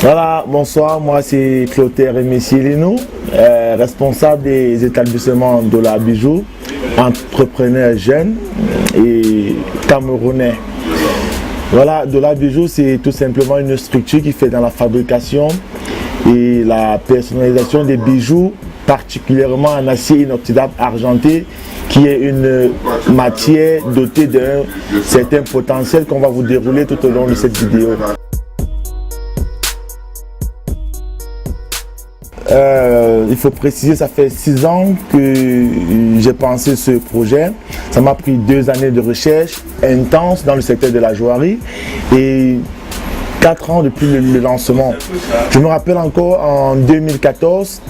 Voilà, bonsoir, moi c'est Clotaire Messielino, responsable des établissements Dola Bijou, entrepreneur jeune et camerounais. Voilà, Dola Bijou, c'est tout simplement une structure qui fait dans la fabrication et la personnalisation des bijoux, particulièrement en acier inoxydable argenté, qui est une matière dotée d'un certain potentiel qu'on va vous dérouler tout au long de cette vidéo. Il faut préciser, ça fait 6 ans que j'ai pensé ce projet. Ça m'a pris 2 années de recherche intense dans le secteur de la joaillerie et 4 ans depuis le lancement. Je me rappelle encore en 2014,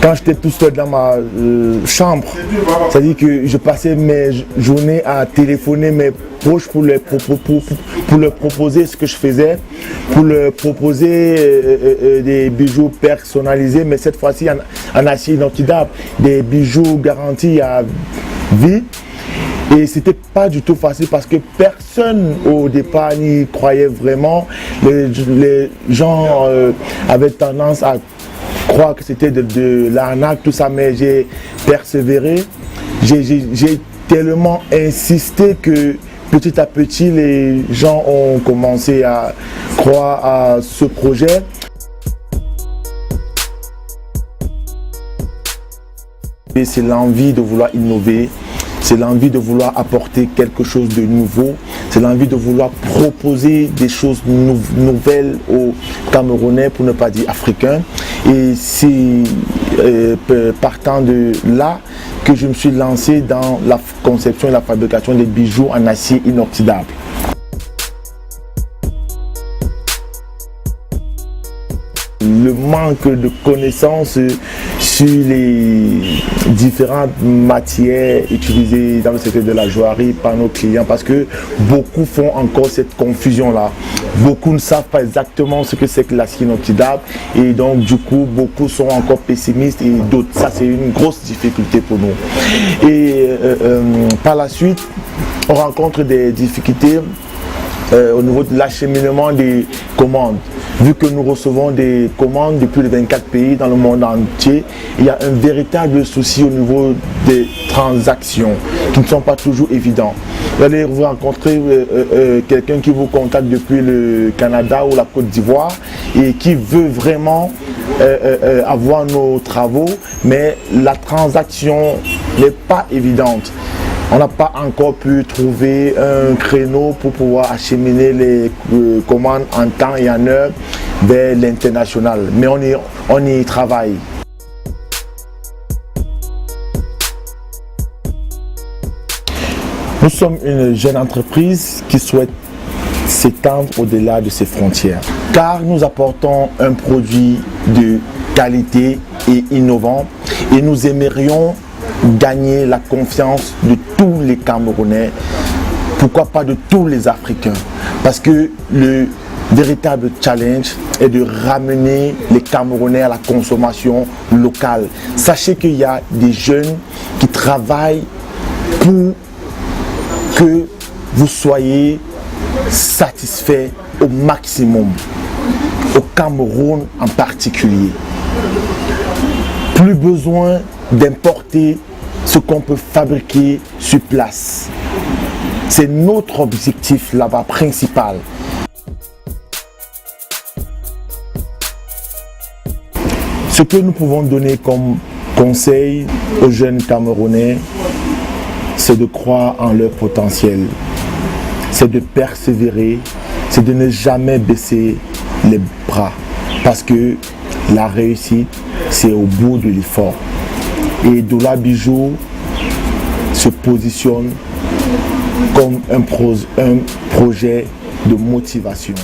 quand j'étais tout seul dans ma chambre, c'est-à-dire que je passais mes journées à téléphoner mes proches pour leur proposer ce que je faisais, pour leur proposer des bijoux personnalisés, mais cette fois-ci en acier inoxydable, des bijoux garantis à vie. Et c'était pas du tout facile parce que personne au départ n'y croyait vraiment. Les gens avaient tendance à croire que c'était de l'arnaque, tout ça, mais j'ai persévéré. J'ai tellement insisté que petit à petit, les gens ont commencé à croire à ce projet. C'est l'envie de vouloir innover, c'est l'envie de vouloir apporter quelque chose de nouveau, c'est l'envie de vouloir proposer des choses nouvelles aux Camerounais, pour ne pas dire africains. Et c'est partant de là que je me suis lancé dans la conception et la fabrication des bijoux en acier inoxydable. Le manque de connaissances sur les différentes matières utilisées dans le secteur de la joaillerie par nos clients, parce que beaucoup font encore cette confusion-là. Beaucoup ne savent pas exactement ce que c'est que l'acier inoxydable et donc du coup beaucoup sont encore pessimistes et d'autres. Ça, c'est une grosse difficulté pour nous. Et par la suite, on rencontre des difficultés au niveau de l'acheminement des commandes. Vu que nous recevons des commandes depuis les 24 pays dans le monde entier, il y a un véritable souci au niveau des transactions qui ne sont pas toujours évidents. Vous allez vous rencontrer quelqu'un qui vous contacte depuis le Canada ou la Côte d'Ivoire et qui veut vraiment avoir nos travaux, mais la transaction n'est pas évidente. On n'a pas encore pu trouver un créneau pour pouvoir acheminer les commandes en temps et en heure vers l'international. Mais on y travaille. Nous sommes une jeune entreprise qui souhaite s'étendre au-delà de ses frontières. Car nous apportons un produit de qualité et innovant et nous aimerions gagner la confiance de tous les Camerounais, pourquoi pas de tous les Africains, parce que le véritable challenge est de ramener les Camerounais à la consommation locale. Sachez qu'il y a des jeunes qui travaillent pour que vous soyez satisfaits au maximum, au Cameroun en particulier. Plus besoin d'importer ce qu'on peut fabriquer sur place. C'est notre objectif là-bas principal. Ce que nous pouvons donner comme conseil aux jeunes Camerounais, c'est de croire en leur potentiel, c'est de persévérer, c'est de ne jamais baisser les bras, parce que la réussite, c'est au bout de l'effort. Et Dola Bijou se positionne comme un projet de motivation.